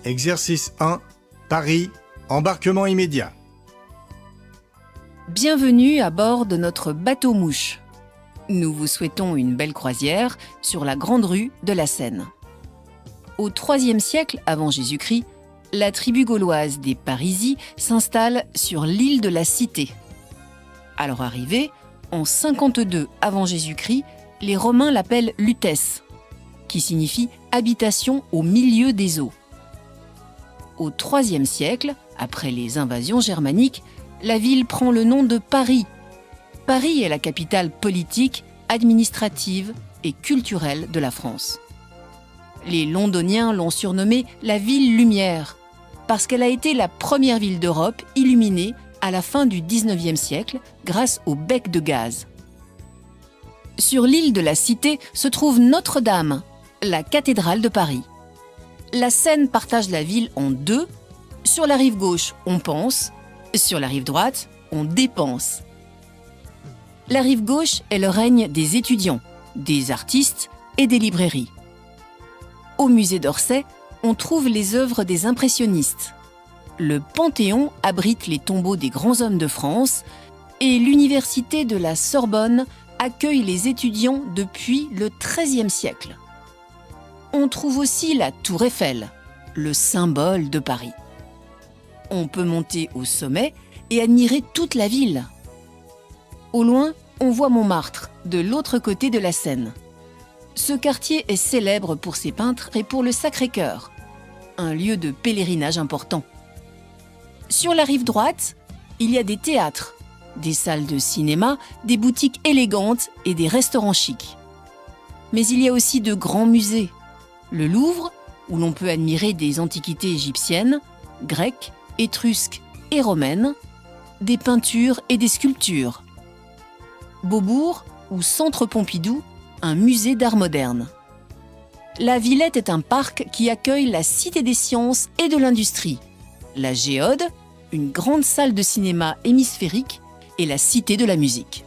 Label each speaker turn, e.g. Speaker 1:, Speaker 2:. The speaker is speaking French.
Speaker 1: Exercice 1, Paris, embarquement immédiat.
Speaker 2: Bienvenue à bord de notre bateau-mouche. Nous vous souhaitons une belle croisière sur la grande rue de la Seine. Au IIIe siècle avant Jésus-Christ, la tribu gauloise des Parisis s'installe sur l'île de la Cité. À leur arrivée, en 52 avant Jésus-Christ, les Romains l'appellent Lutèce, qui signifie habitation au milieu des eaux. Au IIIe siècle, après les invasions germaniques, la ville prend le nom de Paris. Paris est la capitale politique, administrative et culturelle de la France. Les Londoniens l'ont surnommée la ville lumière, parce qu'elle a été la première ville d'Europe illuminée à la fin du XIXe siècle grâce au bec de gaz. Sur l'île de la Cité se trouve Notre-Dame, la cathédrale de Paris. La Seine partage la ville en deux. Sur la rive gauche, on pense. Sur la rive droite, on dépense. La rive gauche est le règne des étudiants, des artistes et des librairies. Au musée d'Orsay, on trouve les œuvres des impressionnistes. Le Panthéon abrite les tombeaux des grands hommes de France et l'université de la Sorbonne accueille les étudiants depuis le XIIIe siècle. On trouve aussi la Tour Eiffel, le symbole de Paris. On peut monter au sommet et admirer toute la ville. Au loin, on voit Montmartre, de l'autre côté de la Seine. Ce quartier est célèbre pour ses peintres et pour le Sacré-Cœur, un lieu de pèlerinage important. Sur la rive droite, il y a des théâtres, des salles de cinéma, des boutiques élégantes et des restaurants chics. Mais il y a aussi de grands musées. Le Louvre, où l'on peut admirer des antiquités égyptiennes, grecques, étrusques et romaines, des peintures et des sculptures. Beaubourg, ou Centre Pompidou, un musée d'art moderne. La Villette est un parc qui accueille la Cité des sciences et de l'industrie, la Géode, une grande salle de cinéma hémisphérique, et la Cité de la musique.